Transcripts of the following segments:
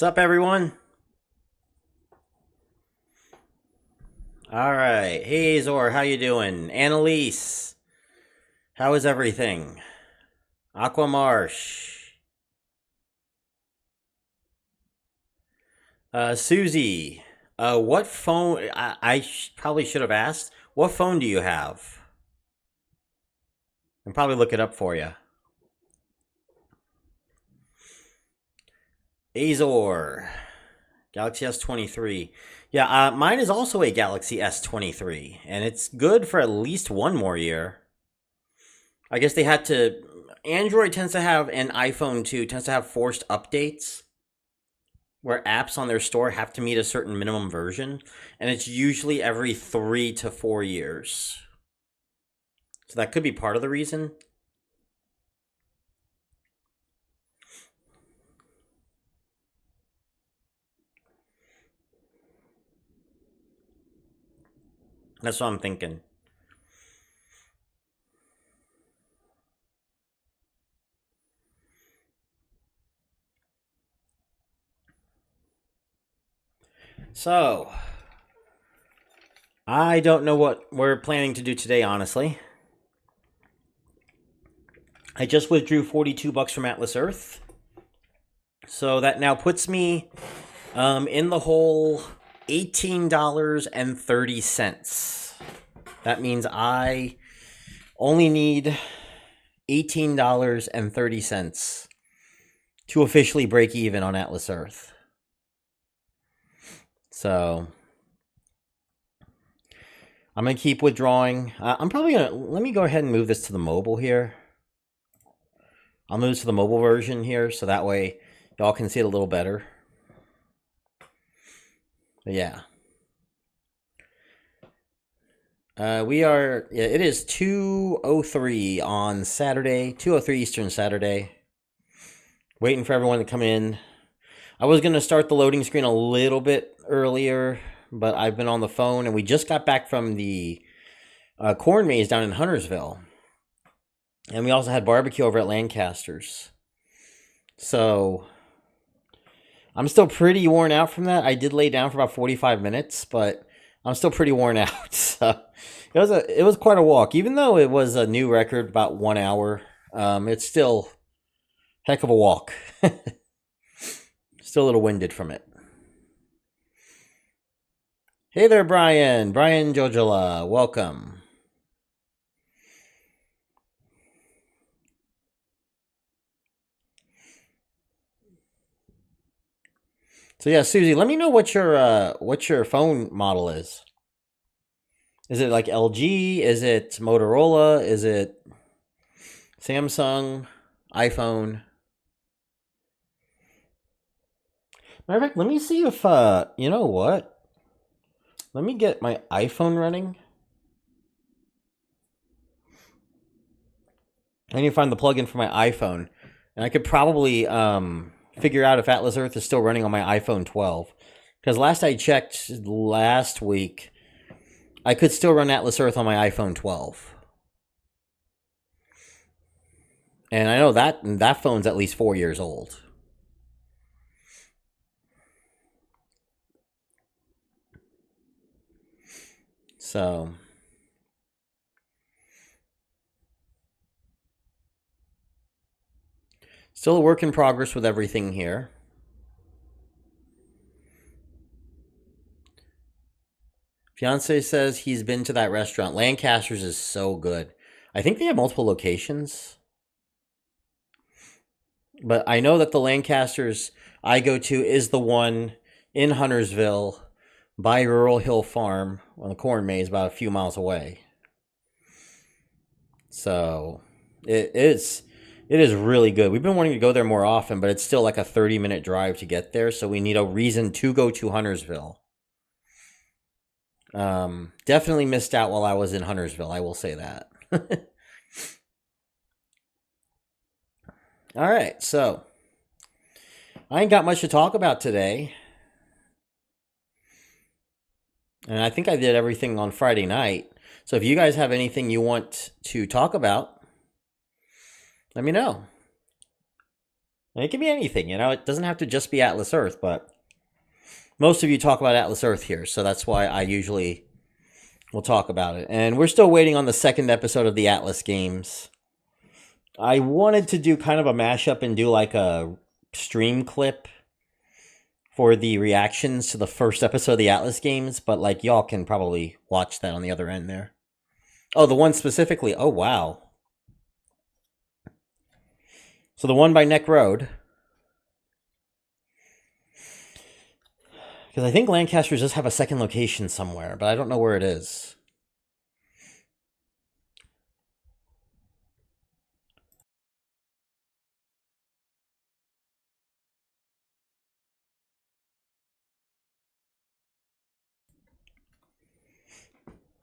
What's up, everyone? All right. Hey, Zor, how you doing? Annalise, how is everything? Aquamarsh. Susie, what phone? I probably should have asked. What phone do you have? I can probably look it up for you. Azor, Galaxy S23. Yeah, mine is also a Galaxy S23, and it's good for at least one more year. I guess they had to. Android tends to have, and iPhone too, tends to have forced updates where apps on their store have to meet a certain minimum version, and it's usually every 3 to 4 years. So that could be part of the reason. That's what I'm thinking. So, I don't know what we're planning to do today, honestly. I just withdrew $42 from Atlas Earth. So that now puts me in the hole $18.30. That means I only need $18.30 to officially break even on Atlas Earth. So I'm going to keep withdrawing. I'm probably going to, let me go ahead and move this to the mobile here. I'll move to the mobile version here so that way y'all can see it a little better. But yeah. It is 2:03 on Saturday, 2:03 Eastern Saturday. Waiting for everyone to come in. I was going to start the loading screen a little bit earlier, but I've been on the phone, and we just got back from the corn maze down in Huntersville. And we also had barbecue over at Lancaster's. So I'm still pretty worn out from that. I did lay down for about 45 minutes, but I'm still pretty worn out. So it was quite a walk. Even though it was a new record, about 1 hour, it's still heck of a walk. Still a little winded from it. Hey there, Brian. Brian Jojala, welcome. So yeah, Susie, let me know what your phone model is. Is it like LG? Is it Motorola? Is it Samsung? iPhone? Matter of fact, let me see if you know what? Let me get my iPhone running. I need to find the plugin for my iPhone, and I could probably figure out if Atlas Earth is still running on my iPhone 12. Because last I checked last week, I could still run Atlas Earth on my iPhone 12. And I know that phone's at least 4 years old. So still a work in progress with everything here. Fiance says he's been to that restaurant. Lancaster's is so good. I think they have multiple locations. But I know that the Lancasters I go to is the one in Huntersville by Rural Hill Farm on the corn maze about a few miles away. So it is really good. We've been wanting to go there more often, but it's still like a 30-minute drive to get there, so we need a reason to go to Huntersville. Definitely missed out while I was in Huntersville, I will say that. All right, so I ain't got much to talk about today. And I think I did everything on Friday night. So if you guys have anything you want to talk about, let me know. And it can be anything, you know. It doesn't have to just be Atlas Earth, but most of you talk about Atlas Earth here, so that's why I usually will talk about it. And we're still waiting on the second episode of the Atlas games. I wanted to do kind of a mashup and do like a stream clip for the reactions to the first episode of the Atlas games, but like y'all can probably watch that on the other end there. Oh, the one specifically. Oh, wow. So the one by Neck Road. Because I think Lancaster does have a second location somewhere, but I don't know where it is.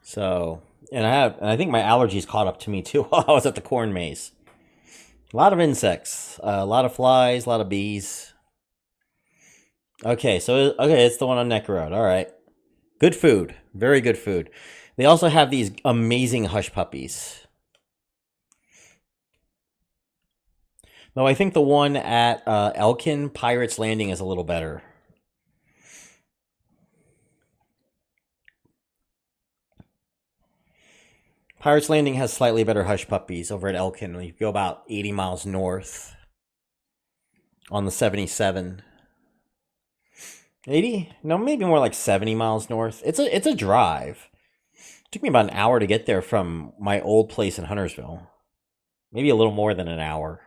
So, and I think my allergies caught up to me too while I was at the corn maze. A lot of insects, a lot of flies, a lot of bees. Okay, it's the one on Neck Road. All right, good food, very good food. They also have these amazing hush puppies. Though I think the one at Elkin Pirates Landing is a little better. Pirates Landing has slightly better hush puppies over at Elkin. You go about 80 miles north on the 77. 80? No, maybe more like 70 miles north. It's a drive. It took me about an hour to get there from my old place in Huntersville. Maybe a little more than an hour.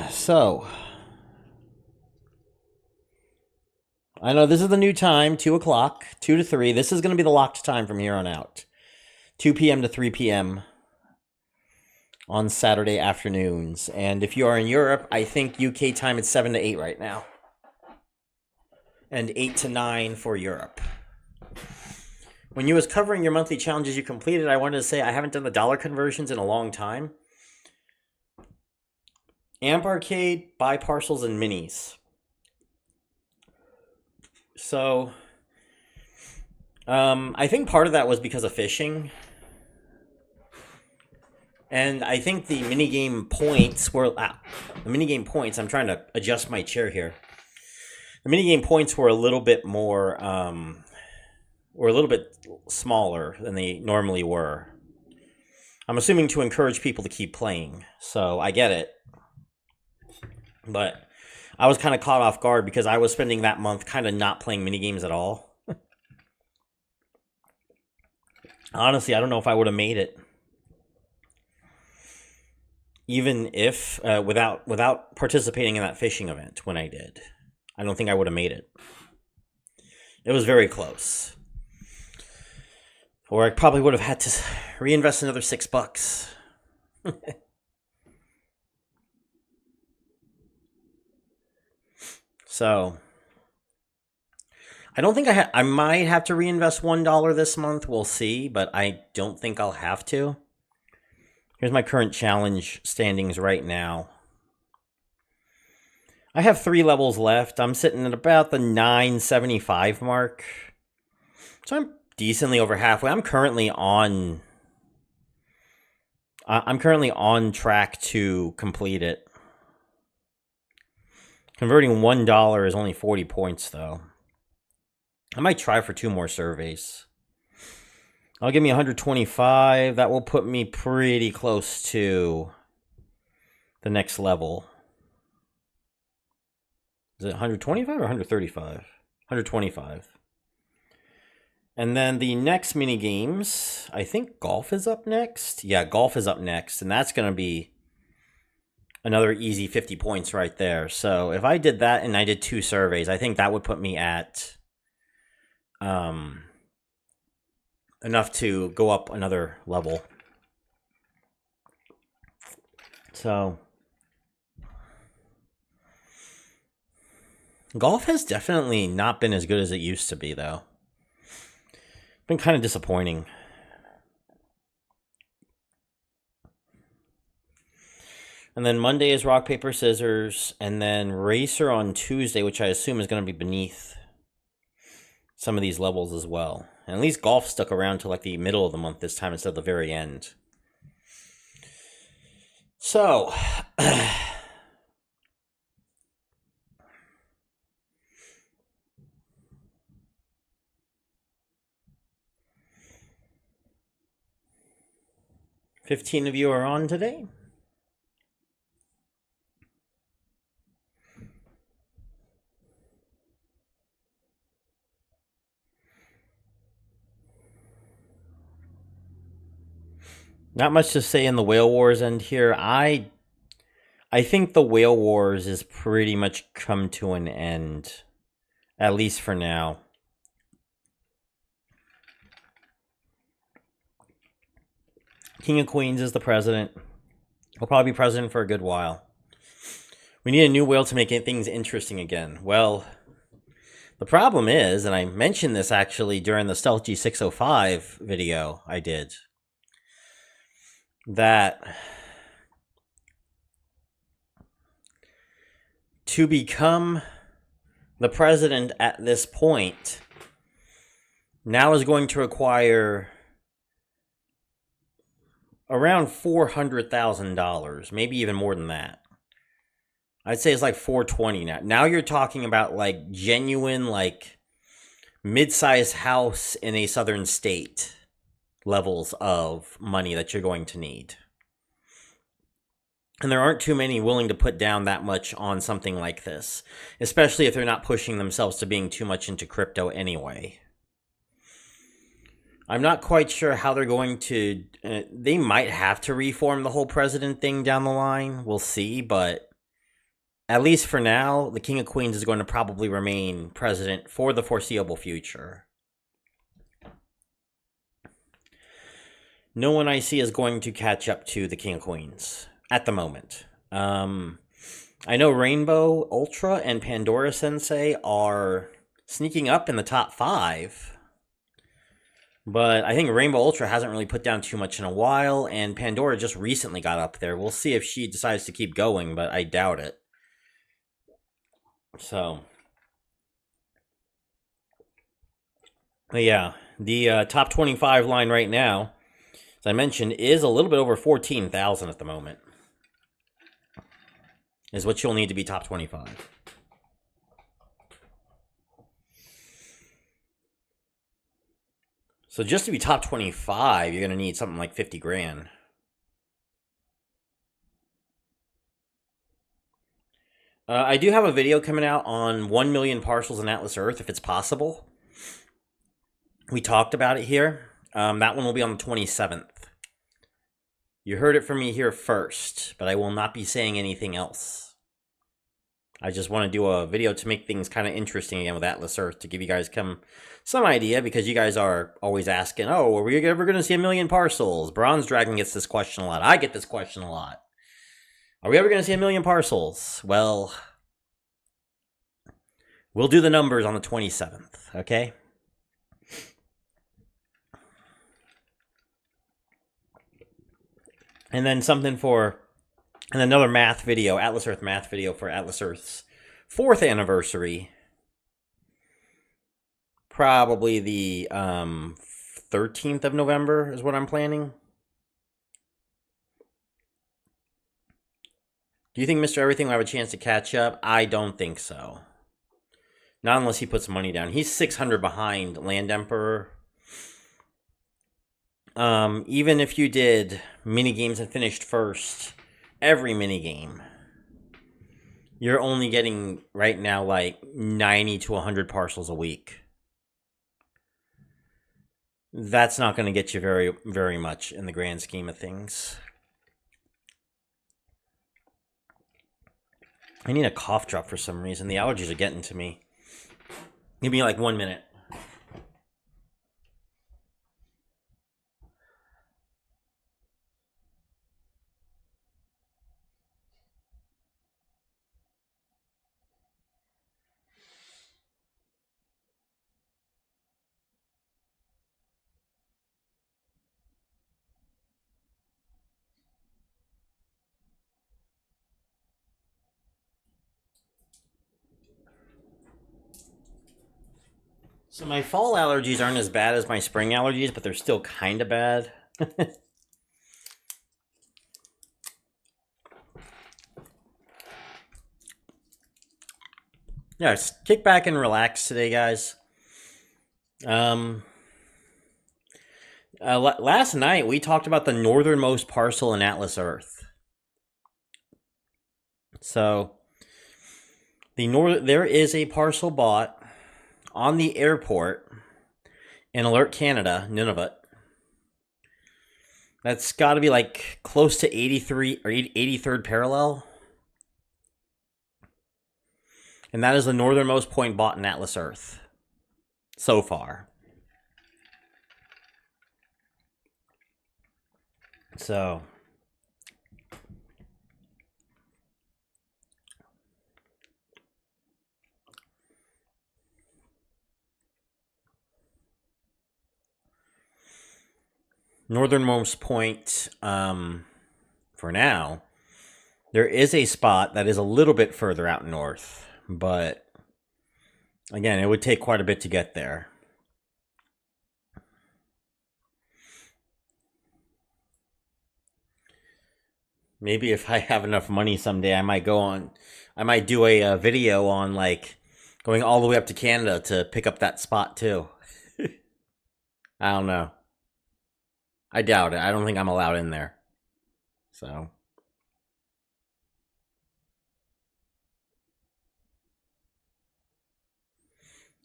So, I know this is the new time, 2 o'clock, 2 to 3. This is going to be the locked time from here on out. 2 p.m. to 3 p.m. on Saturday afternoons. And if you are in Europe, I think UK time it's 7 to 8 right now. And 8 to 9 for Europe. When you was covering your monthly challenges you completed, I wanted to say I haven't done the dollar conversions in a long time. Amp Arcade, buy parcels, and minis. So, I think part of that was because of fishing. And I think the minigame points were... the minigame points, I'm trying to adjust my chair here. The minigame points were a little bit more... were a little bit smaller than they normally were. I'm assuming to encourage people to keep playing. So, I get it. But I was kind of caught off guard because I was spending that month kind of not playing minigames at all. Honestly, I don't know if I would have made it. Even if, without participating in that fishing event when I did. I don't think I would have made it. It was very close. Or I probably would have had to reinvest another $6. So, I don't think I might have to reinvest $1 this month. We'll see, but I don't think I'll have to. Here's my current challenge standings right now. I have 3 levels left. I'm sitting at about the 975 mark. So I'm decently over halfway. I'm currently on track to complete it. Converting $1 is only 40 points, though. I might try for 2 more surveys. I'll give me 125. That will put me pretty close to the next level. Is it 125 or 135? 125. And then the next mini games, I think golf is up next. Yeah, golf is up next, and that's going to be another easy 50 points right there. So if I did that and I did 2 surveys, I think that would put me at enough to go up another level. So golf has definitely not been as good as it used to be, though. Been kind of disappointing. And then Monday is rock, paper, scissors. And then racer on Tuesday, which I assume is going to be beneath some of these levels as well. And at least golf stuck around to like the middle of the month this time instead of the very end. So, 15 of you are on today. Not much to say in the Whale Wars end here. I think the Whale Wars is pretty much come to an end, at least for now. King of Queens is the president. He'll probably be president for a good while. We need a new whale to make things interesting again. Well, the problem is, and I mentioned this actually during the Stealth G605 video I did, that to become the president at this point now is going to require around $400,000, maybe even more than that. I'd say it's like 420 now. Now you're talking about like genuine, like mid-sized house in a southern state levels of money that you're going to need. And there aren't too many willing to put down that much on something like this, especially if they're not pushing themselves to being too much into crypto anyway. I'm not quite sure how they're going to... they might have to reform the whole president thing down the line. We'll see, but at least for now, the King of Queens is going to probably remain president for the foreseeable future. No one I see is going to catch up to the King of Queens at the moment. I know Rainbow Ultra and Pandora Sensei are sneaking up in the top 5. But I think Rainbow Ultra hasn't really put down too much in a while, and Pandora just recently got up there. We'll see if she decides to keep going, but I doubt it. So, but yeah, the top 25 line right now, as I mentioned, is a little bit over 14,000 at the moment. Is what you'll need to be top 25. So just to be top 25, you're going to need something like 50 grand. I do have a video coming out on 1 million parcels in Atlas Earth, if it's possible. We talked about it here. That one will be on the 27th. You heard it from me here first, but I will not be saying anything else. I just want to do a video to make things kind of interesting again with Atlas Earth, to give you guys some idea, because you guys are always asking, oh, are we ever going to see 1 million parcels? Bronze Dragon gets this question a lot. I get this question a lot. Are we ever going to see 1 million parcels? Well, we'll do the numbers on the 27th, okay? And then and another math video, Atlas Earth math video for Atlas Earth's 4th anniversary. Probably the 13th of November is what I'm planning. Do you think Mr. Everything will have a chance to catch up? I don't think so. Not unless he puts money down. He's 600 behind Land Emperor. Even if you did mini games and finished first, every mini game, you're only getting right now like 90 to 100 parcels a week. That's not going to get you very, very much in the grand scheme of things. I need a cough drop for some reason. The allergies are getting to me. Give me like 1 minute. So my fall allergies aren't as bad as my spring allergies, but they're still kind of bad. Yeah, kick back and relax today, guys. Um, last night we talked about the northernmost parcel in Atlas Earth. So there is a parcel bought on the airport in Alert, Canada, Nunavut. That's got to be like close to 83 or 83rd parallel. And that is the northernmost point bought in Atlas Earth so far. So northernmost point for now. There is a spot that is a little bit further out north, but again, it would take quite a bit to get there. Maybe if I have enough money someday, I might do a video on like going all the way up to Canada to pick up that spot too. I don't know. I doubt it. I don't think I'm allowed in there. So.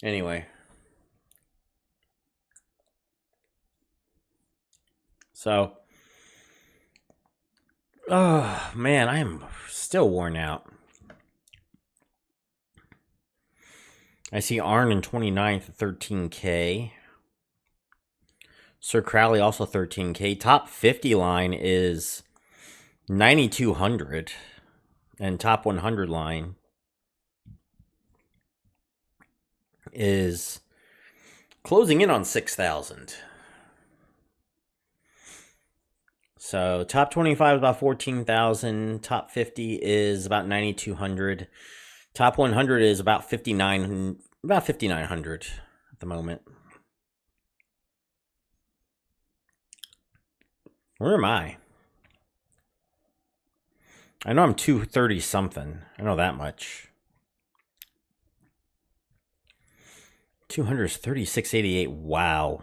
Anyway. So. Oh, man, I am still worn out. I see Arn in 29th at 13K. Sir Crowley also 13K. Top 50 line is 9,200. And top 100 line is closing in on 6,000. So top 25 is about 14,000. Top 50 is about 9,200. Top 100 is about 5,900 at the moment. Where am I? I know I'm 230 something. I know that much. 200 is 3688. Wow.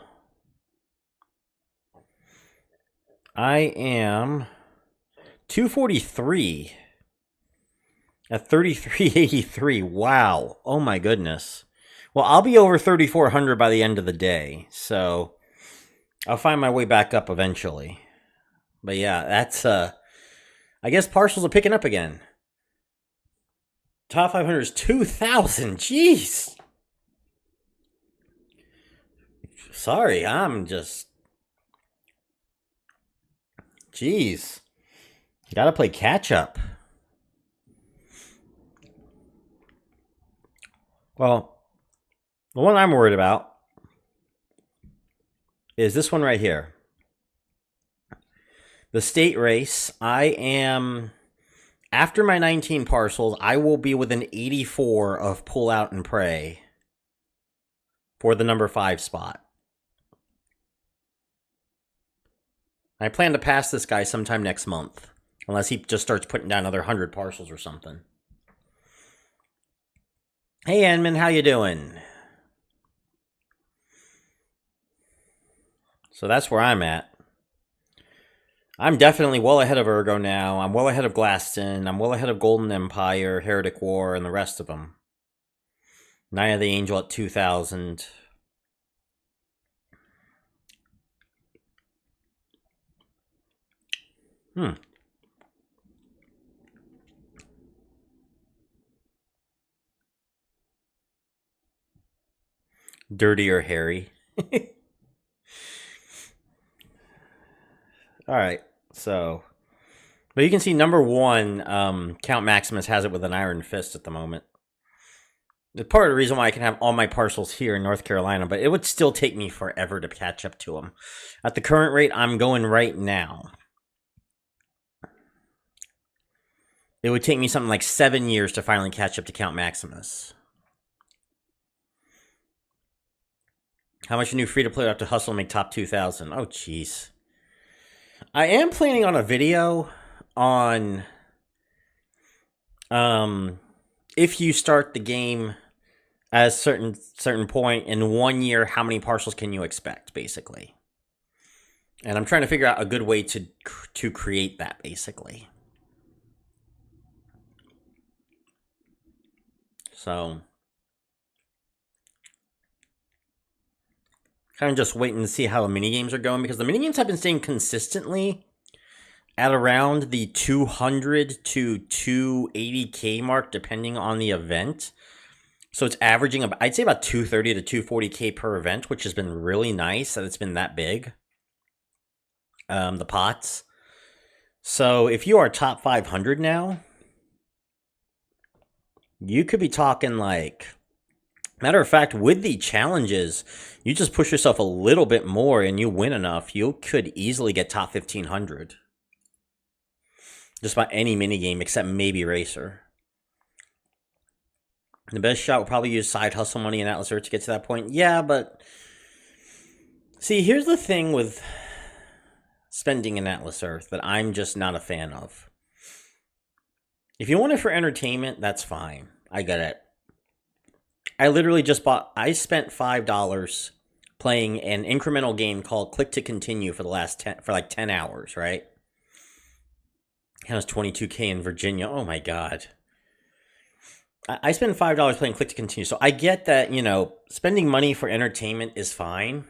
I am 243 at 3383. Wow. Oh my goodness. Well, I'll be over 3,400 by the end of the day. So I'll find my way back up eventually. But yeah, that's I guess partials are picking up again. Top 500 is 2,000. Jeez. Sorry, I'm just... Jeez. Gotta play catch up. Well, the one I'm worried about is this one right here. The state race, I am... After my 19 parcels, I will be within 84 of pull out and pray for the number 5 spot. I plan to pass this guy sometime next month. Unless he just starts putting down another 100 parcels or something. Hey, Enman, how you doing? So that's where I'm at. I'm definitely well ahead of Ergo now. I'm well ahead of Glaston. I'm well ahead of Golden Empire, Heretic War, and the rest of them. Night of the Angel at 2,000. Dirty or hairy. All right, so... But you can see number 1, Count Maximus has it with an iron fist at the moment. It's part of the reason why I can have all my parcels here in North Carolina, but it would still take me forever to catch up to them. At the current rate I'm going right now, it would take me something like 7 years to finally catch up to Count Maximus. How much a new free-to-play would have to hustle to make top 2,000? Oh, jeez. I am planning on a video on if you start the game at a certain point in 1 year, how many parcels can you expect, basically? And I'm trying to figure out a good way to create that, basically. So, kind of just waiting to see how the minigames are going, because the minigames have been staying consistently at around the 200 to 280k mark, depending on the event. So it's averaging, I'd say about 230 to 240k per event, which has been really nice that it's been that big. The pots. So if you are top 500 now, you could be talking like, matter of fact, with the challenges, you just push yourself a little bit more and you win enough, you could easily get top 1500. Just about any minigame except maybe Racer. The best shot would probably use side hustle money and Atlas Earth to get to that point. Yeah, but see, here's the thing with spending in Atlas Earth that I'm just not a fan of. If you want it for entertainment, that's fine. I get it. I spent $5 playing an incremental game called Click to Continue for like 10 hours, right? It was 22k in Virginia. Oh my god. I spent $5 playing Click to Continue. So I get that, spending money for entertainment is fine.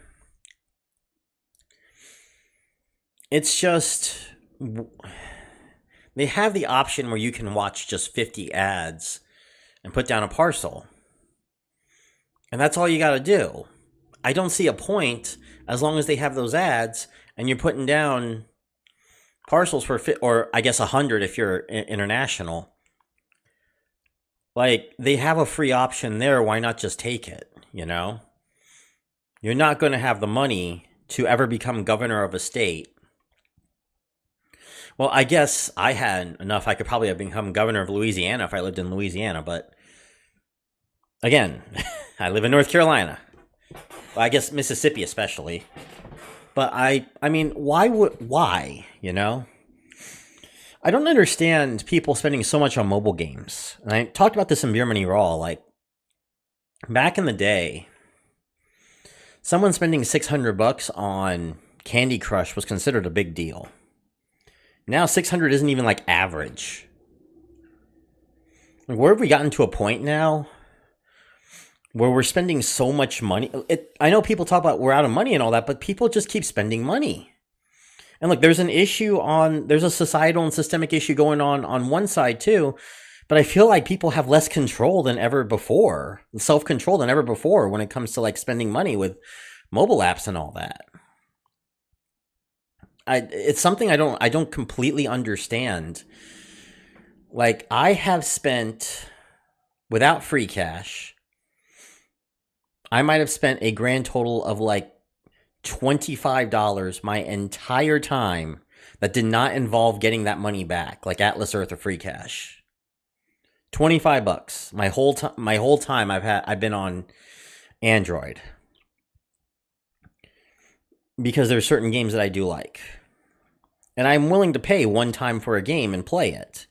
It's just, they have the option where you can watch just 50 ads and put down a parcel. And that's all you got to do. I don't see a point as long as they have those ads and you're putting down parcels for, or I guess 100 if you're international. Like, they have a free option there. Why not just take it, You're not going to have the money to ever become governor of a state. Well, I guess I had enough. I could probably have become governor of Louisiana if I lived in Louisiana. But again, I live in North Carolina. Well, I guess Mississippi especially. But I mean, why, I don't understand people spending so much on mobile games. And I talked about this in Beer Money Raw. Like, back in the day, someone spending $600 on Candy Crush was considered a big deal. Now 600 isn't even like average. Like, where have we gotten to a point now where we're spending so much money? I know people talk about we're out of money and all that, but people just keep spending money. And look, there's a societal and systemic issue going on one side too, but I feel like people have less control than ever before, self-control than ever before when it comes to like spending money with mobile apps and all that. It's something I don't completely understand. Like, I have spent, without free cash, I might have spent a grand total of like $25 my entire time that did not involve getting that money back, like Atlas Earth or free cash. $25 my whole time I've been on Android, because there's certain games that I do like, and I'm willing to pay one time for a game and play it.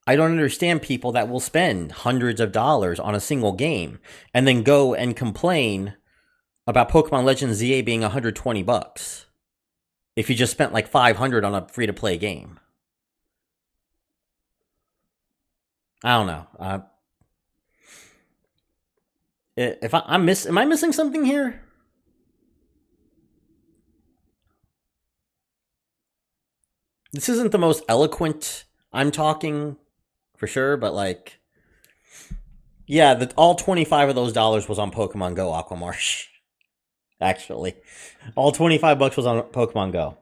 I don't understand people that will spend hundreds of dollars on a single game and then go and complain about Pokemon Legends ZA being $120 if you just spent like $500 on a free-to-play game. I don't know. Am I missing something here? This isn't the most eloquent I'm talking, for sure, but like, yeah, all 25 of those dollars was on Pokemon Go Aquamarsh. Actually, all $25 was on Pokemon Go.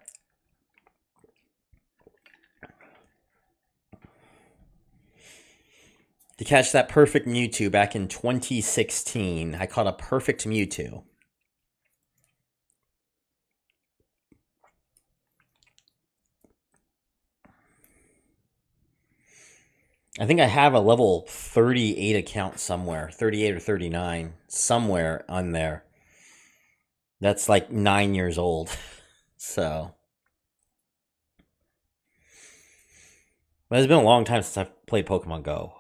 To catch that perfect Mewtwo back in 2016, I caught a perfect Mewtwo. I think I have a level 38 account somewhere, 38 or 39, somewhere on there. That's like 9 years old. So, but it's been a long time since I've played Pokemon Go.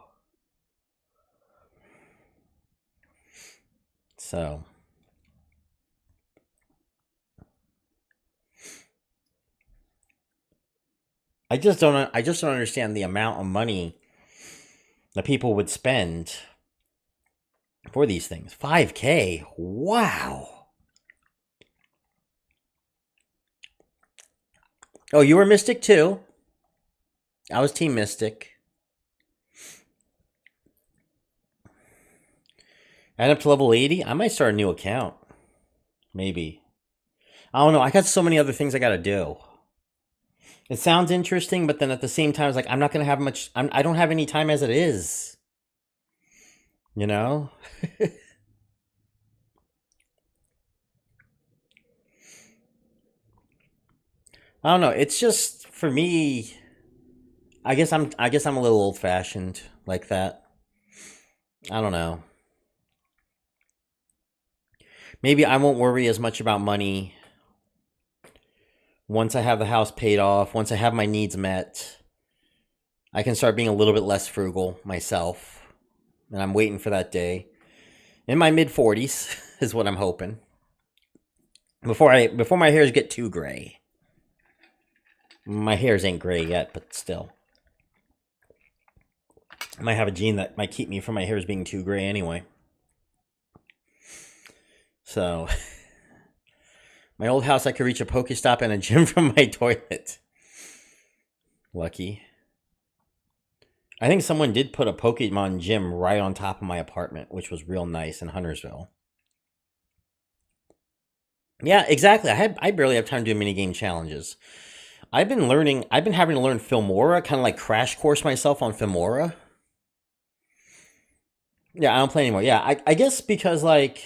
So, I just don't understand the amount of money that people would spend for these things. 5K. Wow. Oh, you were Mystic too? I was Team Mystic. Add up to level 80? I might start a new account. Maybe. I don't know. I got so many other things I got to do. It sounds interesting, but then at the same time, it's like I'm not going to have much. I don't have any time as it is. You know? I don't know. It's just for me. I guess I'm a little old fashioned like that. I don't know. Maybe I won't worry as much about money once I have the house paid off. Once I have my needs met, I can start being a little bit less frugal myself. And I'm waiting for that day. In my mid 40s is what I'm hoping. Before my hairs get too gray. My hairs ain't gray yet, but still. I might have a gene that might keep me from my hairs being too gray anyway. So, my old house, I could reach a Pokestop and a gym from my toilet. Lucky. I think someone did put a Pokemon gym right on top of my apartment, which was real nice in Huntersville. Yeah, exactly. I barely have time to do minigame challenges. I've been having to learn Filmora, kind of like crash course myself on Filmora. Yeah, I don't play anymore. Yeah, I guess because like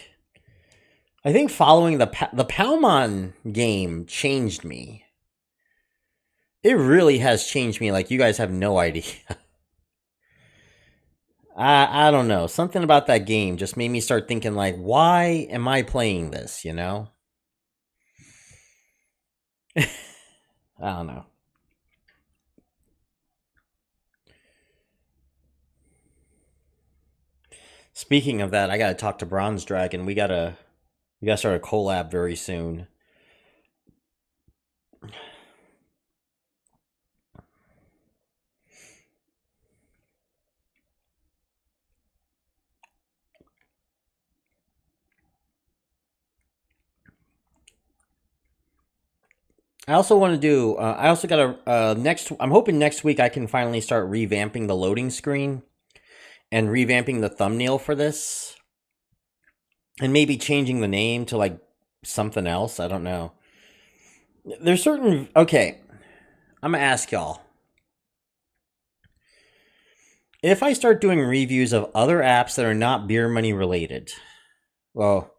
I think following the Palmon game changed me. It really has changed me. Like you guys have no idea. I don't know. Something about that game just made me start thinking like, why am I playing this? You know? I don't know. Speaking of that, I gotta talk to Bronze Dragon. We gotta start a collab very soon. I also want to do. I also got to next. I'm hoping next week I can finally start revamping the loading screen and revamping the thumbnail for this, and maybe changing the name to like something else. I don't know. There's certain. Okay, I'm gonna ask y'all. If I start doing reviews of other apps that are not beer money related, well,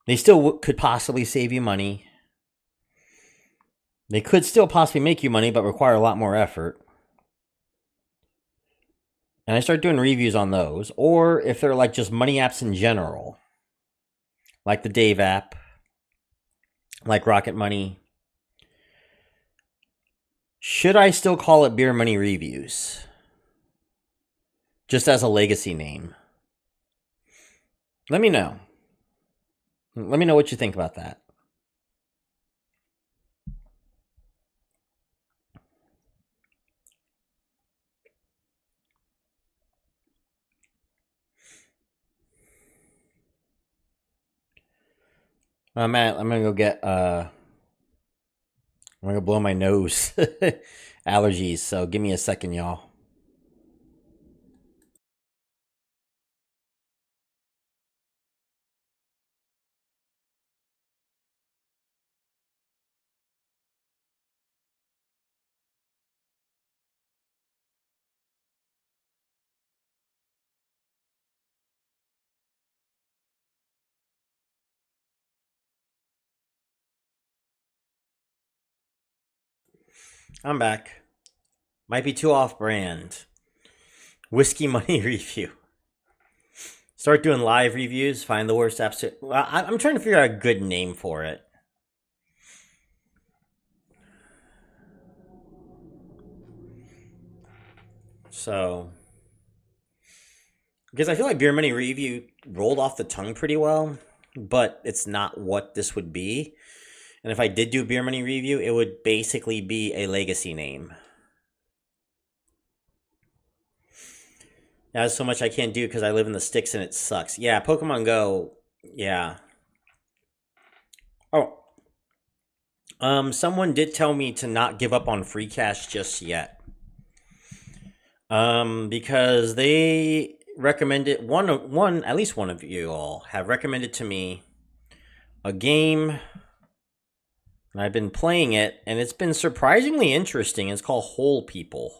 they still could possibly save you money. They could still possibly make you money, but require a lot more effort. And I start doing reviews on those, or if they're like just money apps in general, like the Dave app, like Rocket Money, should I still call it Beer Money Reviews? Just as a legacy name? Let me know. Let me know what you think about that. Matt, I'm gonna go get I'm gonna go blow my nose. Allergies, so give me a second, y'all. I'm back. Might be too off brand. Whiskey Money Review. Start doing live reviews. Find the worst apps. I'm trying to figure out a good name for it. So, because I feel like Beer Money Review rolled off the tongue pretty well, but it's not what this would be. And if I did do Beer Money Review, it would basically be a legacy name. That's so much I can't do because I live in the sticks and it sucks. Yeah, Pokemon Go. Yeah. Oh. Someone did tell me to not give up on free cash just yet. Because they recommended at least one of you all have recommended to me a game, and I've been playing it, and it's been surprisingly interesting. It's called Whole People.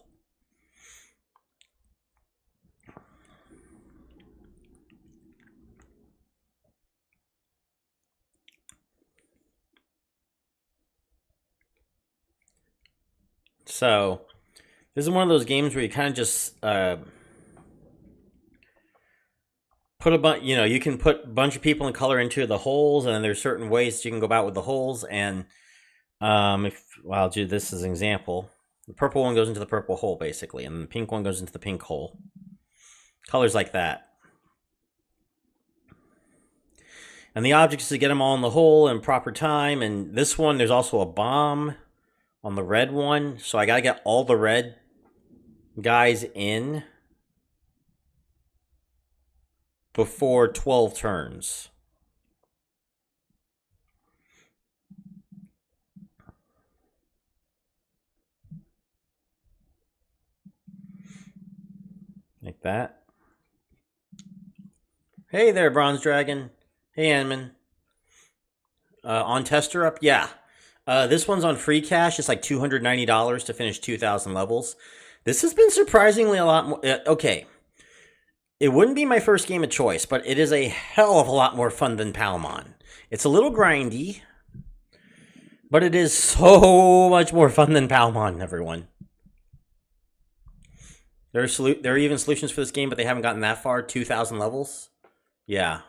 So, this is one of those games where you kind of just put a bunch, you can put a bunch of people in color into the holes, and then there's certain ways you can go about with the holes. And I'll do this as an example. The purple one goes into the purple hole, basically, and the pink one goes into the pink hole. Colors like that. And the object is to get them all in the hole in proper time. And this one, there's also a bomb on the red one. So I got to get all the red guys in before 12 turns. Like that. Hey there, Bronze Dragon. Hey, Anman. On Tester Up? Yeah. This one's on free cash. It's like $290 to finish 2,000 levels. This has been surprisingly a lot more. Okay. It wouldn't be my first game of choice, but it is a hell of a lot more fun than Palmon. It's a little grindy, but it is so much more fun than Palmon, everyone. There are even solutions for this game, but they haven't gotten that far. 2,000 levels? Yeah.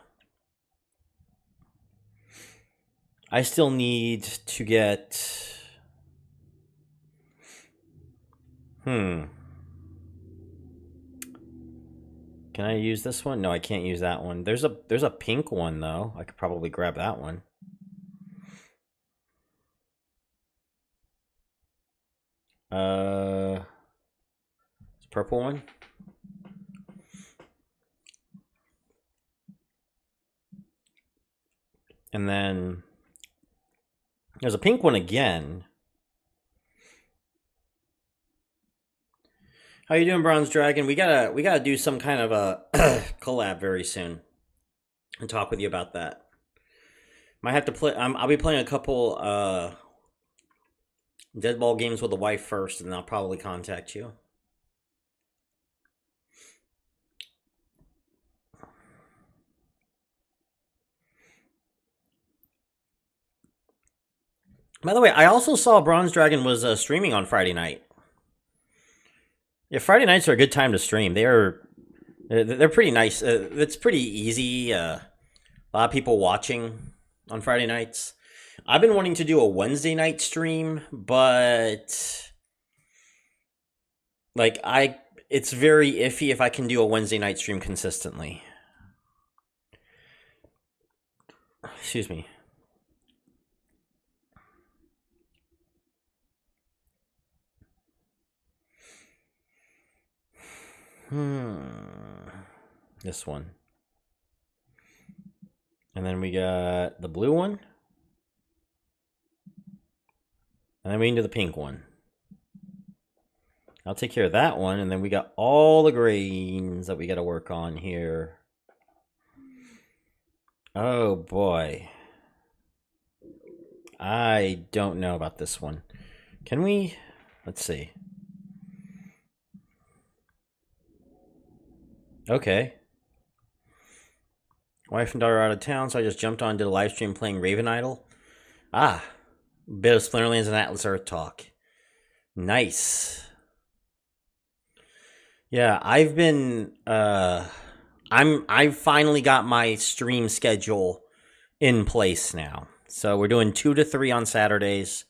I still need to get... Can I use this one? No, I can't use that one. There's a pink one, though. I could probably grab that one. It's a purple one. And then there's a pink one again. How you doing, Bronze Dragon? We gotta do some kind of a collab very soon and talk with you about that. Might have to play. I'll be playing a couple dead ball games with the wife first, and I'll probably contact you. By the way, I also saw Bronze Dragon was streaming on Friday night. Yeah, Friday nights are a good time to stream. They're pretty nice. It's pretty easy. A lot of people watching on Friday nights. I've been wanting to do a Wednesday night stream, but it's very iffy if I can do a Wednesday night stream consistently. Excuse me. This one. And then we got the blue one. And then we into the pink one. I'll take care of that one. And then we got all the greens that we got to work on here. Oh, boy. I don't know about this one. Can we? Let's see. Okay. Wife and daughter are out of town, so I just jumped on and did a live stream playing Raven Idol. Ah, bit of Splinterlands and Atlas Earth talk. Nice. Yeah, I've been I've finally got my stream schedule in place now. So we're doing 2 to 3 on Saturdays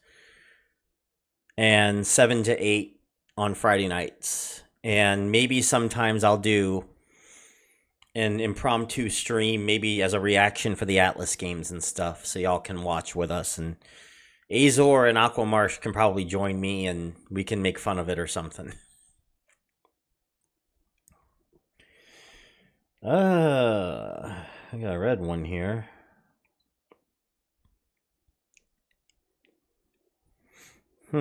and 7 to 8 on Friday nights. And maybe sometimes I'll do an impromptu stream, maybe as a reaction for the Atlas games and stuff, so y'all can watch with us. And Azor and Aquamarsh can probably join me, and we can make fun of it or something. I got a red one here. I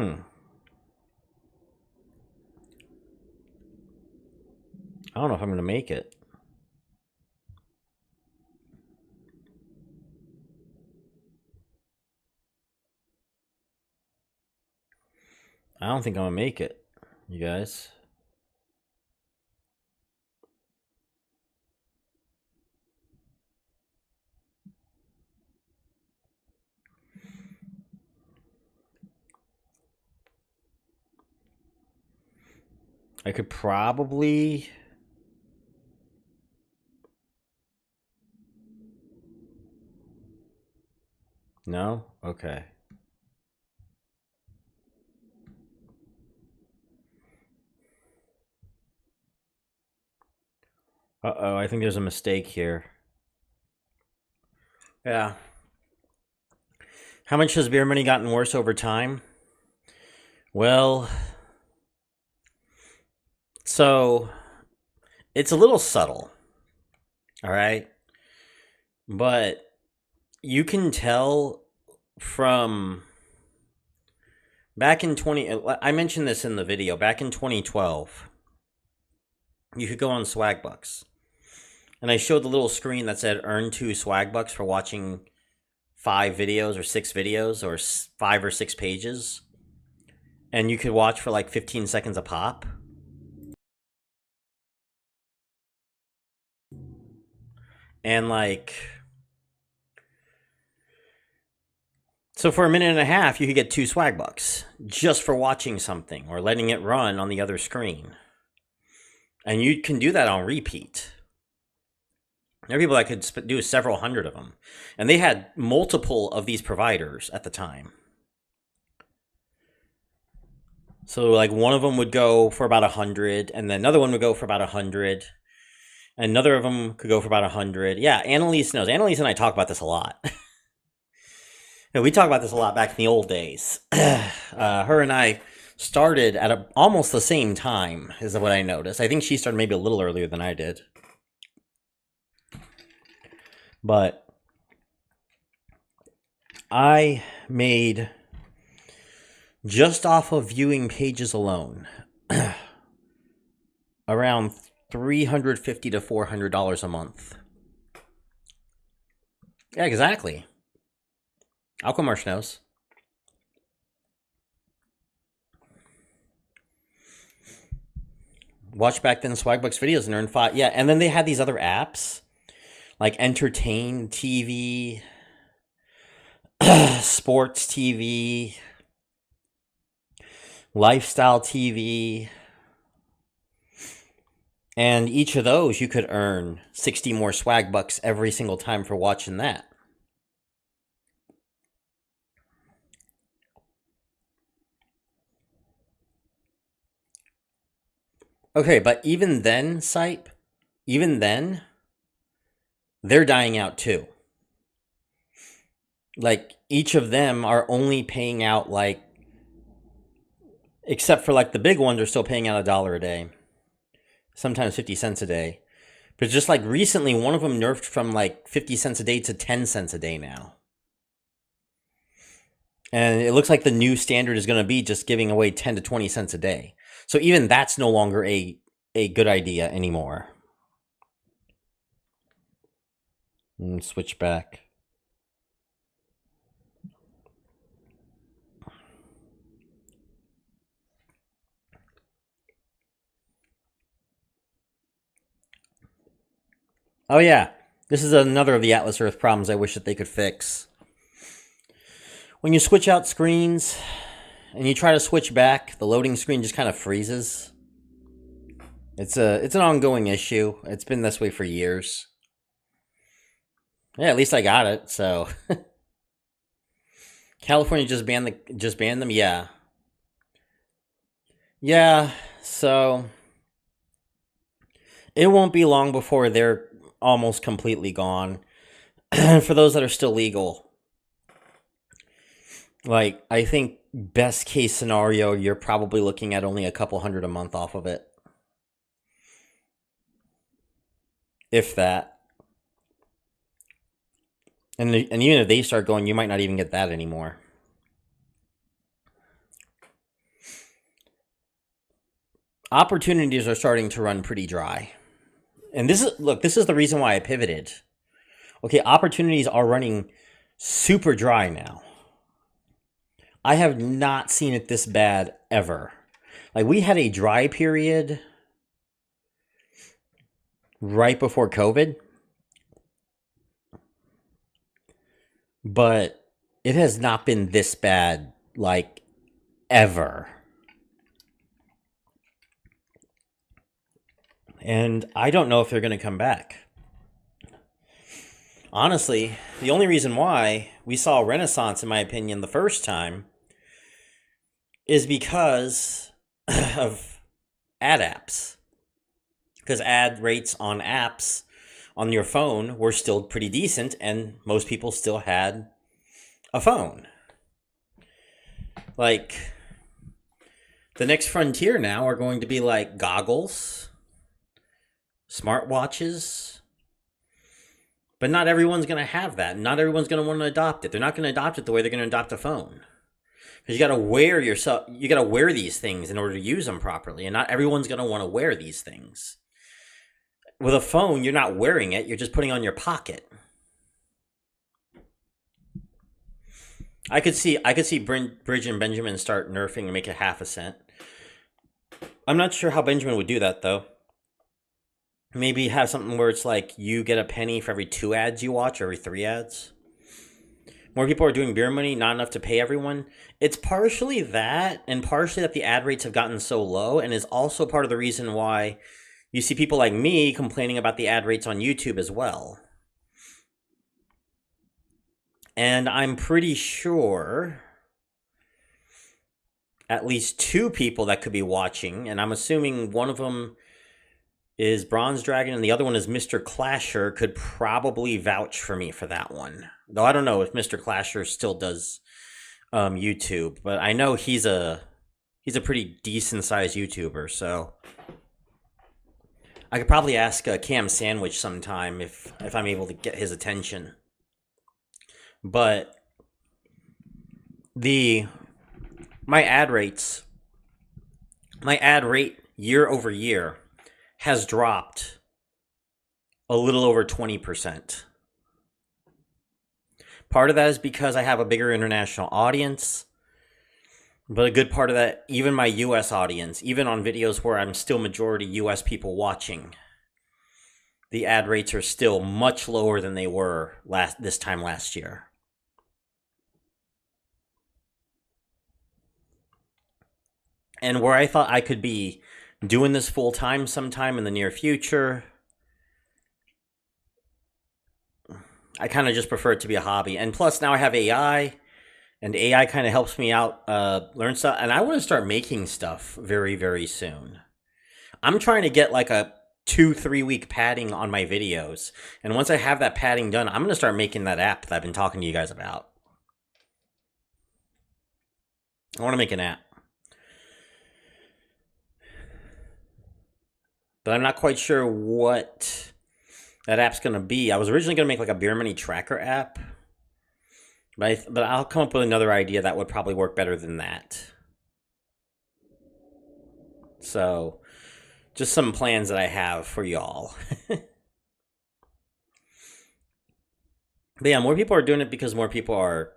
don't know if I'm going to make it. I don't think I'm going to make it, you guys. I could probably... No? Okay. Uh-oh, I think there's a mistake here. Yeah. How much has beer money gotten worse over time? Well, so it's a little subtle, all right? But you can tell from back in I mentioned this in the video, back in 2012, you could go on Swagbucks. And I showed the little screen that said earn 2 Swagbucks for watching 5 videos or 6 videos or 5 or 6 pages. And you could watch for like 15 seconds a pop. And like... So for a minute and a half, you could get 2 Swagbucks just for watching something or letting it run on the other screen. And you can do that on repeat. There are people that could do several hundred of them. And they had multiple of these providers at the time. So like one of them would go for about 100, and then another one would go for about 100. And another of them could go for about 100. Yeah, Annalise knows. Annalise and I talk about this a lot. We talk about this a lot back in the old days. Her and I started at almost the same time, is what I noticed. I think she started maybe a little earlier than I did. But I made, just off of viewing pages alone, around $350 to $400 a month. Yeah, exactly. Aquamarsh knows. Watch back then Swagbucks videos and earn 5. Yeah, and then they had these other apps like Entertain TV, Sports TV, Lifestyle TV. And each of those you could earn 60 more Swagbucks every single time for watching that. Okay, but even then, Sipe, even then, they're dying out too. Like, each of them are only paying out, like, except for, like, the big ones are still paying out $1 a day. Sometimes 50 cents a day. But just, like, recently, one of them nerfed from, like, 50 cents a day to 10 cents a day now. And it looks like the new standard is going to be just giving away 10 to 20 cents a day. So even that's no longer a good idea anymore. Switch back. Oh yeah, this is another of the Atlas Earth problems I wish that they could fix. When you switch out screens and you try to switch back, the loading screen just kind of freezes. It's an ongoing issue. It's been this way for years. Yeah, at least I got it. So California just banned them. Yeah, yeah. So it won't be long before they're almost completely gone. For those that are still legal, like I think best case scenario, you're probably looking at only a couple hundred a month off of it, if that. And even if they start going, you might not even get that anymore. Opportunities are starting to run pretty dry. And this is the reason why I pivoted. Okay, opportunities are running super dry now. I have not seen it this bad ever. Like, we had a dry period right before COVID, but it has not been this bad, like, ever. And I don't know if they're going to come back. Honestly, the only reason why we saw a renaissance, in my opinion, the first time is because of ad apps. Because ad rates on apps on your phone were still pretty decent, and most people still had a phone. Like, the next frontier now are going to be like goggles, smartwatches. But not everyone's going to have that. Not everyone's going to want to adopt it. They're not going to adopt it the way they're going to adopt a phone. Because you got to wear these things in order to use them properly. And not everyone's going to want to wear these things. With a phone, you're not wearing it. You're just putting it on your pocket. I could see Bridge and Benjamin start nerfing and make it half a cent. I'm not sure how Benjamin would do that, though. Maybe have something where it's like you get a penny for every 2 ads you watch, or every 3 ads. More people are doing beer money, not enough to pay everyone. It's partially that, and partially that the ad rates have gotten so low, and is also part of the reason why you see people like me complaining about the ad rates on YouTube as well. And I'm pretty sure at least 2 people that could be watching, and I'm assuming one of them is Bronze Dragon and the other one is Mr. Clasher, could probably vouch for me for that one. Though I don't know if Mr. Clasher still does YouTube, but I know he's a pretty decent sized YouTuber, so I could probably ask Cam Sandwich sometime if I'm able to get his attention. But my ad rate year over year has dropped a little over 20%. Part of that is because I have a bigger international audience, but a good part of that, even my US audience, even on videos where I'm still majority US people watching, the ad rates are still much lower than they were this time last year. And where I thought I could be doing this full time sometime in the near future, I kind of just prefer it to be a hobby. And plus, now I have AI, and AI kind of helps me out learn stuff. And I want to start making stuff very, very soon. I'm trying to get like a 2-3 week padding on my videos. And once I have that padding done, I'm going to start making that app that I've been talking to you guys about. I want to make an app. But I'm not quite sure what that app's going to be. I was originally going to make like a beer money tracker app. But I'll come up with another idea that would probably work better than that. So, just some plans that I have for y'all. But yeah, more people are doing it because more people are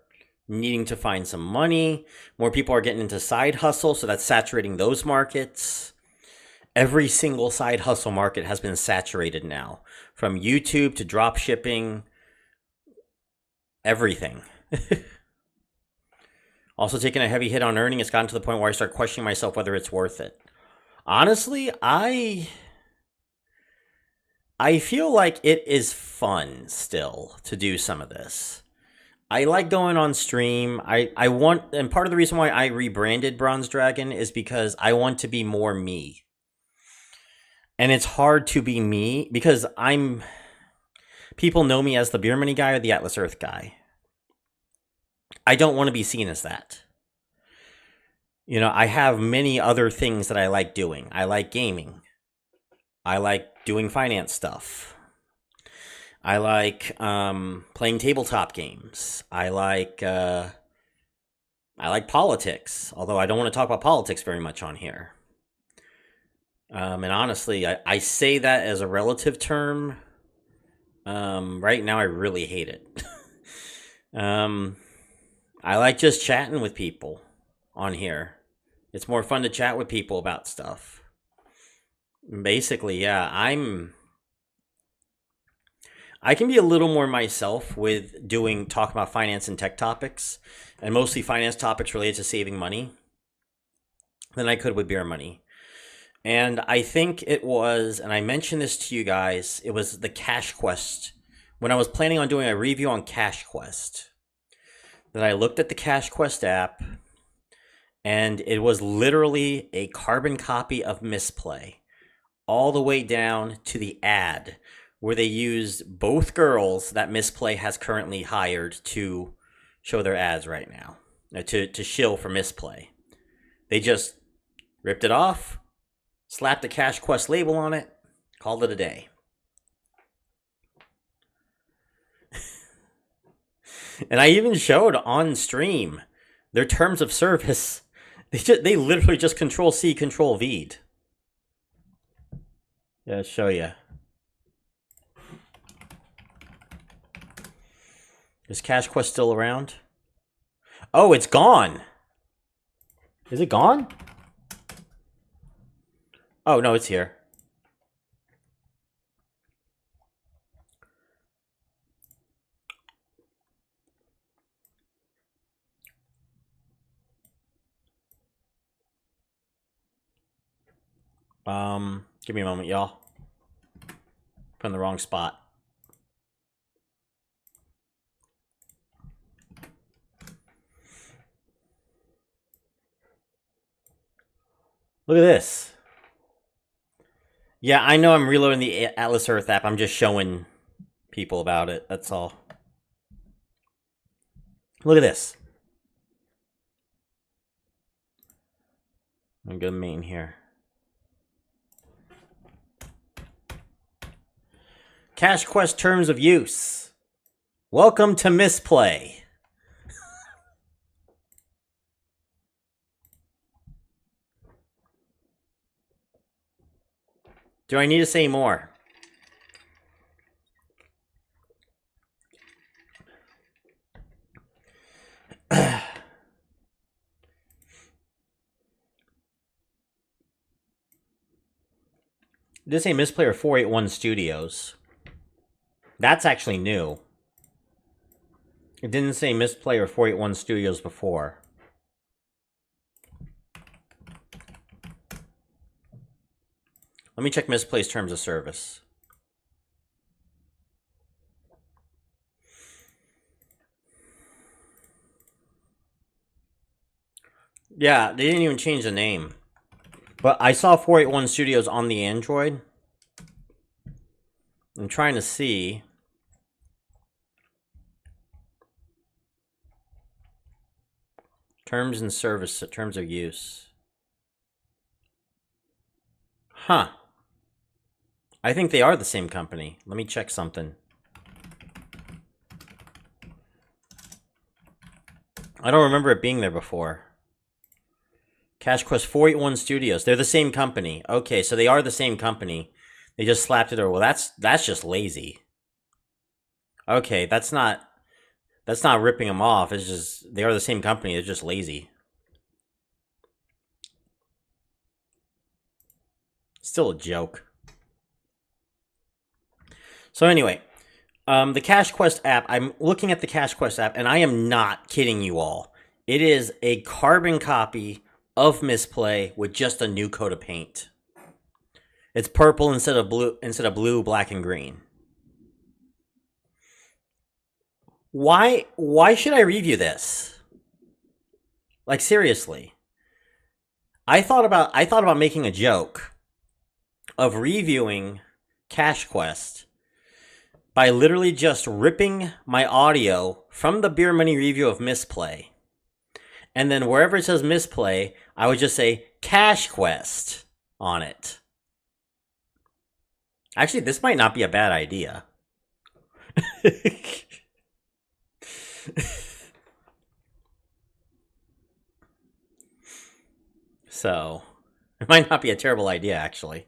needing to find some money. More people are getting into side hustle, so that's saturating those markets. Every single side hustle market has been saturated now. From YouTube to drop shipping, everything. Also taking a heavy hit on earning. It's gotten to the point where I start questioning myself whether it's worth it. Honestly, I I feel like it is fun still to do some of this. I like going on stream. I want, and part of the reason why I rebranded Bronze Dragon is because I want to be more me. And it's hard to be me because people know me as the Beer Money guy or the Atlas Earth guy. I don't want to be seen as that. You know, I have many other things that I like doing. I like gaming. I like doing finance stuff. I like playing tabletop games. I like politics, although I don't want to talk about politics very much on here. And honestly, I say that as a relative term. Right now, I really hate it. I like just chatting with people on here. It's more fun to chat with people about stuff. Basically, yeah, I can be a little more myself with talk about finance and tech topics, and mostly finance topics related to saving money, than I could with Beer Money. And I think it was, and I mentioned this to you guys, it was the Cash Quest. When I was planning on doing a review on Cash Quest, that I looked at the Cash Quest app, and it was literally a carbon copy of Misplay, all the way down to the ad, where they used both girls that Misplay has currently hired to show their ads right now, to shill for Misplay. They just ripped it off, slapped the Cash Quest label on it, called it a day. And I even showed on stream their terms of service. They literally just Control-C, Control-V'd. Yeah, I'll show you. Is Cash Quest still around? Oh, it's gone. Is it gone? Oh, no, it's here. Give me a moment, y'all. Put in the wrong spot. Look at this. Yeah, I know I'm reloading the Atlas Earth app. I'm just showing people about it. That's all. Look at this. I'm going to go to main here. Cash Quest terms of use. Welcome to Misplay. Do I need to say more? This ain't Misplay or 481 Studios. That's actually new. It didn't say Misplay or 481 Studios before. Let me check Misplay's terms of service. Yeah, they didn't even change the name. But I saw 481 Studios on the Android. I'm trying to see. Terms and service, terms of use. Huh. I think they are the same company. Let me check something. I don't remember it being there before. Cash Quest 481 Studios. They're the same company. Okay, so they are the same company. They just slapped it over. Well, that's just lazy. Okay, that's not ripping them off. It's just they are the same company. They're just lazy. Still a joke. So anyway, the Cash Quest app, I'm looking at the Cash Quest app, and I am not kidding you all. It is a carbon copy of Misplay with just a new coat of paint. It's purple instead of blue, black, and green. Why should I review this? Like seriously. I thought about making a joke of reviewing Cash Quest by literally just ripping my audio from the Beer Money review of Misplay. And then wherever it says Misplay, I would just say Cash Quest on it. Actually, this might not be a bad idea. So, it might not be a terrible idea, actually.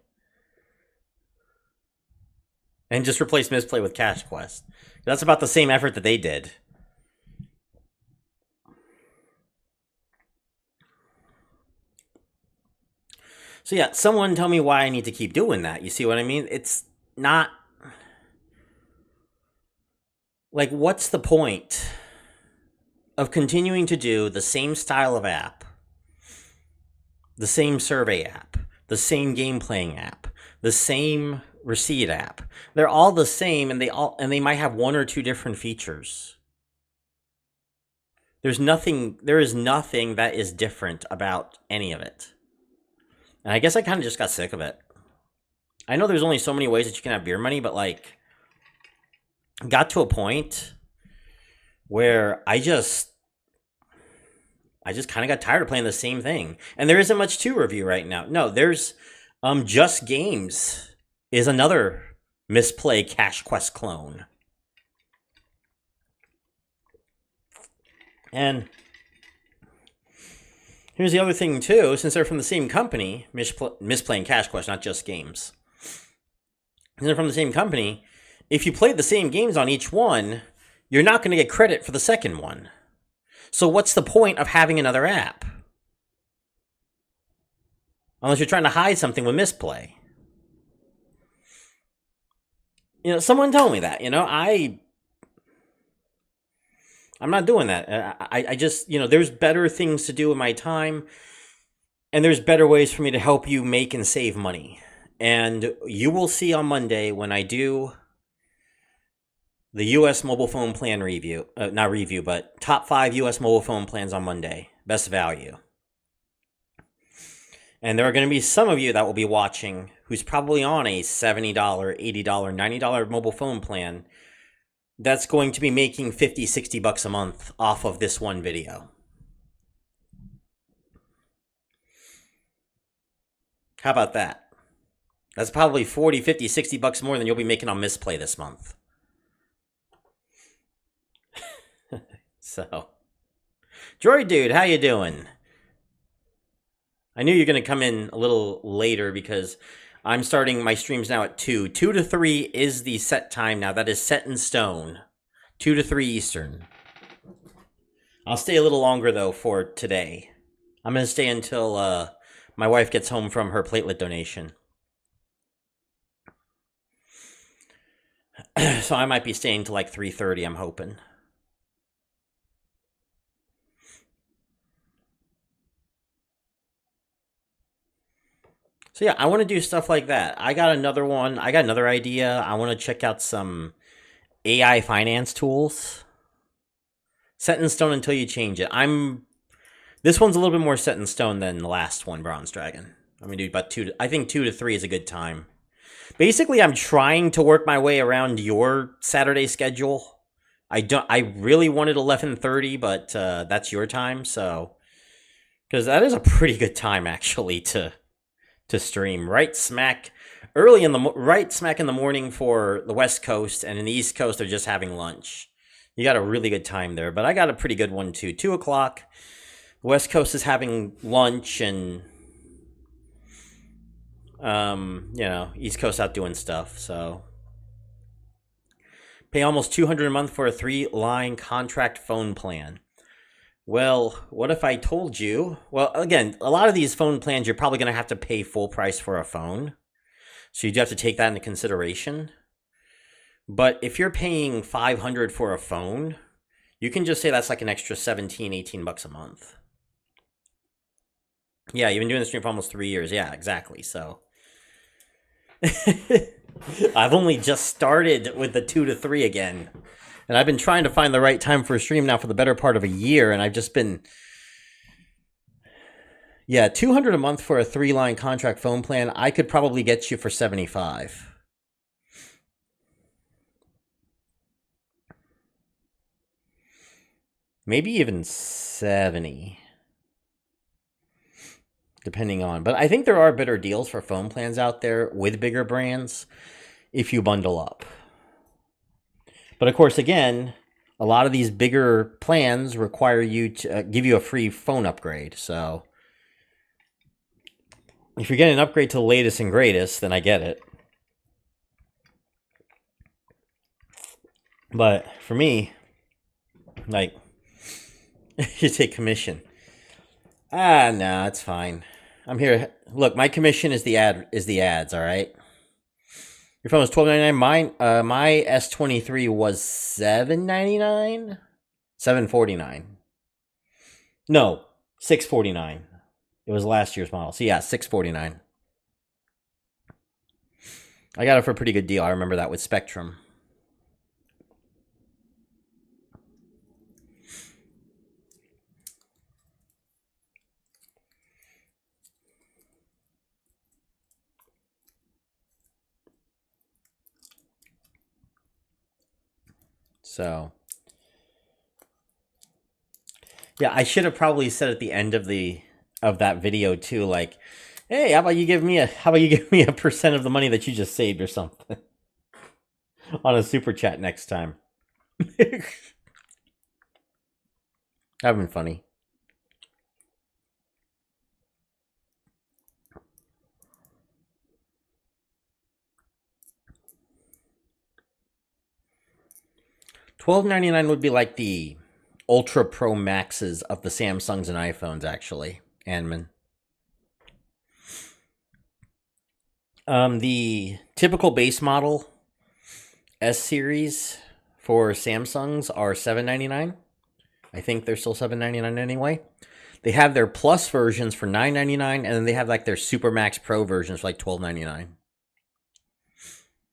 And just replace Misplay with Cash Quest. That's about the same effort that they did. So yeah, someone tell me why I need to keep doing that. You see what I mean? It's not... Like, what's the point of continuing to do the same style of app, the same survey app, the same game playing app, the same receipt app? They're all the same, and they might have one or two different features. There is nothing that is different about any of it. And I guess I kind of just got sick of it. I know there's only so many ways that you can have beer money, but like, got to a point where I just kind of got tired of playing the same thing. And there isn't much to review right now. No, there's Just Games is another Misplay Cash Quest clone. And here's the other thing too, since they're from the same company, Misplay and Cash Quest, not Just Games. Since they're from the same company, if you played the same games on each one, you're not going to get credit for the second one. So what's the point of having another app? Unless you're trying to hide something with Misplay. You know, someone told me that. You know, I'm not doing that. I just, you know, there's better things to do with my time, and there's better ways for me to help you make and save money. And you will see on Monday when I do the U.S. mobile phone plan review, not review, but top 5 U.S. mobile phone plans on Monday. Best value. And there are going to be some of you that will be watching who's probably on a $70, $80, $90 mobile phone plan that's going to be making $50, $60 a month off of this one video. How about that? That's probably $40, $50, $60 more than you'll be making on Misplay this month. So, Droid Dude, how you doing? I knew you're going to come in a little later because I'm starting my streams now at 2. 2 to 3 is the set time now. That is set in stone. 2 to 3 Eastern. I'll stay a little longer, though, for today. I'm going to stay until my wife gets home from her platelet donation. So I might be staying till like 3:30, I'm hoping. So yeah, I want to do stuff like that. I got another idea. I want to check out some AI finance tools. Set in stone until you change it. This one's a little bit more set in stone than the last one, Bronze Dragon. I'm gonna do about 2 I think 2 to 3 is a good time. Basically, I'm trying to work my way around your Saturday schedule. I really wanted 11:30, but that's your time, so because that is a pretty good time actually to stream right smack in the morning for the West Coast, and in the East Coast they're just having lunch. You got a really good time there, but I got a pretty good one too. 2 o'clock, West Coast is having lunch, and East Coast out doing stuff. So pay almost $200 a month for a 3-line contract phone plan. Well, what if I told you? Well, again, a lot of these phone plans, you're probably going to have to pay full price for a phone. So you do have to take that into consideration. But if you're paying $500 for a phone, you can just say that's like an extra $17, $18 a month. Yeah, you've been doing the stream for almost 3 years. Yeah, exactly. So I've only just started with the 2 to 3 again. And I've been trying to find the right time for a stream now for the better part of a year, and I've just been, yeah, 200 a month for a 3-line contract phone plan. I could probably get you for 75. Maybe even 70. Depending on, but I think there are better deals for phone plans out there with bigger brands if you bundle up. But of course, again, a lot of these bigger plans require you to give you a free phone upgrade. So if you're getting an upgrade to the latest and greatest, then I get it. But for me, like, you take commission. No, it's fine. I'm here. Look, my commission is the ads. All right. Your phone was $12.99. My S23 was $7.99, $7.49. No, $6.49. It was last year's model. So yeah, $6.49. I got it for a pretty good deal. I remember that with Spectrum. So, yeah, I should have probably said at the end of that video too, like, hey, how about you give me a percent of the money that you just saved or something on a super chat next time. That'd been funny. $12.99 would be like the Ultra Pro Maxes of the Samsungs and iPhones, actually, Anman. The typical base model S series for Samsungs are $7.99. I think they're still $7.99 anyway. They have their Plus versions for $9.99, and then they have like their Super Max Pro versions for like $12.99.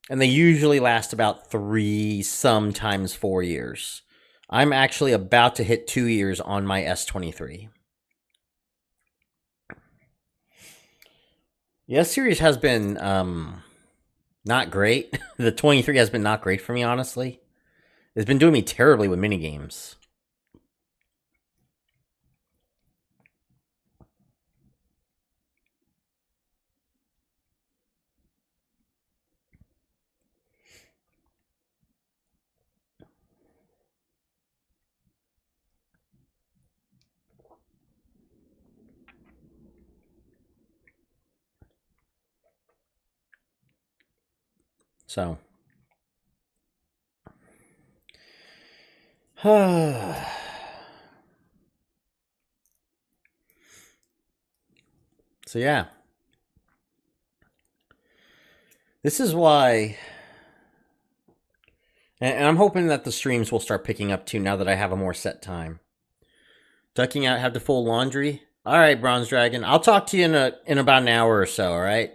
And they usually last about 3, sometimes 4 years. I'm actually about to hit 2 years on my S23. The S series has been not great. The 23 has been not great for me, honestly. It's been doing me terribly with minigames. So, so yeah. This is why, and I'm hoping that the streams will start picking up too now that I have a more set time. Ducking out, have to fold laundry. All right, Bronze Dragon. I'll talk to you in about an hour or so. All right.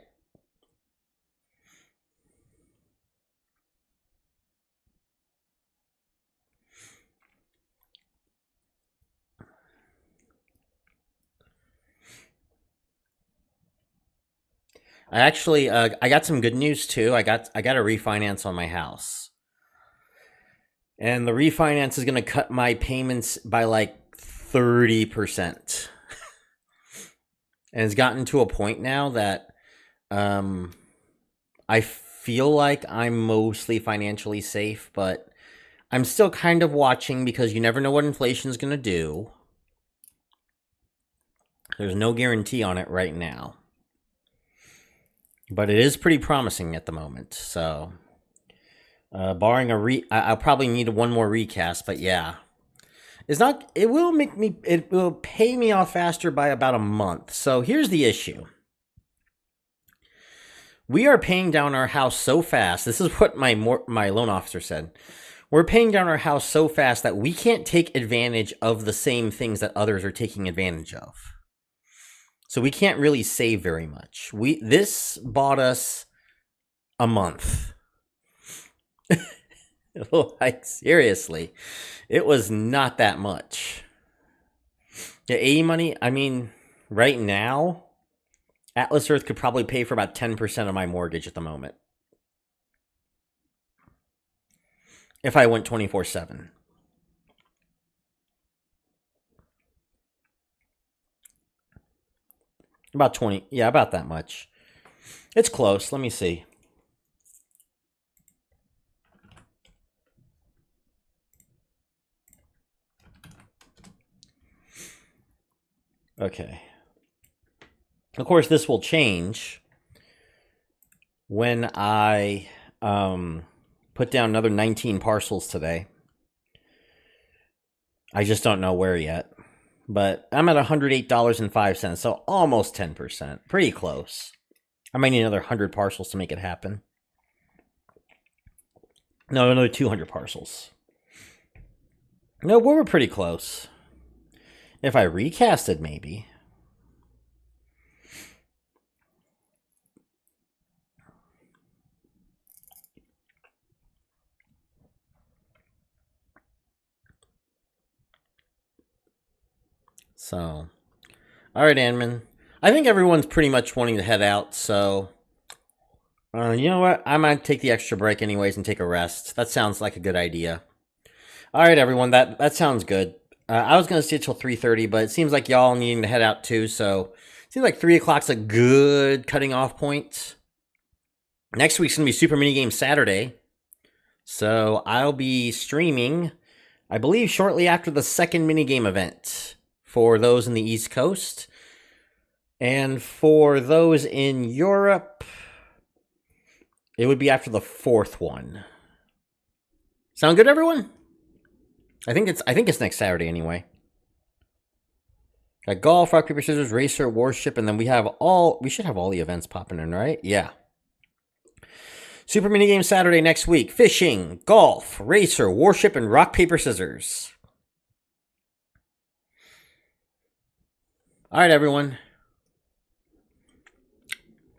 I actually, I got some good news too. I got a refinance on my house, and the refinance is going to cut my payments by like 30%. And it's gotten to a point now that I feel like I'm mostly financially safe, but I'm still kind of watching because you never know what inflation is going to do. There's no guarantee on it right now. But it is pretty promising at the moment. So, barring I'll probably need one more recast, but yeah. It's not, it will pay me off faster by about a month. So here's the issue. We are paying down our house so fast. This is what my loan officer said. We're paying down our house so fast that we can't take advantage of the same things that others are taking advantage of. So we can't really save very much. This bought us a month. Like, seriously, it was not that much. The AE money, I mean, right now, Atlas Earth could probably pay for about 10% of my mortgage at the moment. If I went 24/7. About 20. Yeah, about that much. It's close. Let me see. Okay. Of course, this will change when I put down another 19 parcels today. I just don't know where yet. But I'm at $108.05, so almost 10%. Pretty close. I might need another 100 parcels to make it happen. No, another 200 parcels. No, we were pretty close. If I recasted, maybe. So, all right, Anman. I think everyone's pretty much wanting to head out, so you know what? I might take the extra break anyways and take a rest. That sounds like a good idea. All right, everyone. That sounds good. I was gonna stay till 3:30, but it seems like y'all needing to head out too. So it seems like 3 o'clock's a good cutting off point. Next week's gonna be Super Minigame Saturday, so I'll be streaming, I believe, shortly after the second minigame event for those in the East Coast, and for those in Europe, it would be after the fourth one. Sound good, everyone? I think it's next Saturday anyway. Got golf, rock, paper, scissors, racer, warship, and then we should have all the events popping in, right? Yeah. Super Minigame Saturday next week. Fishing, golf, racer, warship, and rock, paper, scissors. All right, everyone.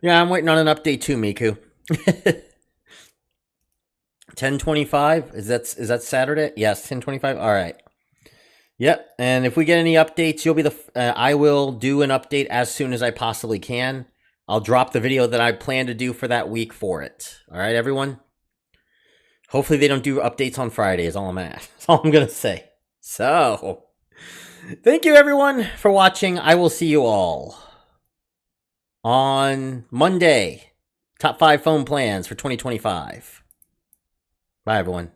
Yeah, I'm waiting on an update too, Miku. 10:25? Is that Saturday? Yes, 10:25. All right. Yep. And if we get any updates, I will do an update as soon as I possibly can. I'll drop the video that I plan to do for that week for it. All right, everyone. Hopefully they don't do updates on Friday. Is all I'm at. That's all I'm gonna say. So, thank you everyone for watching. I will see you all on Monday. Top 5 phone plans for 2025. Bye, everyone.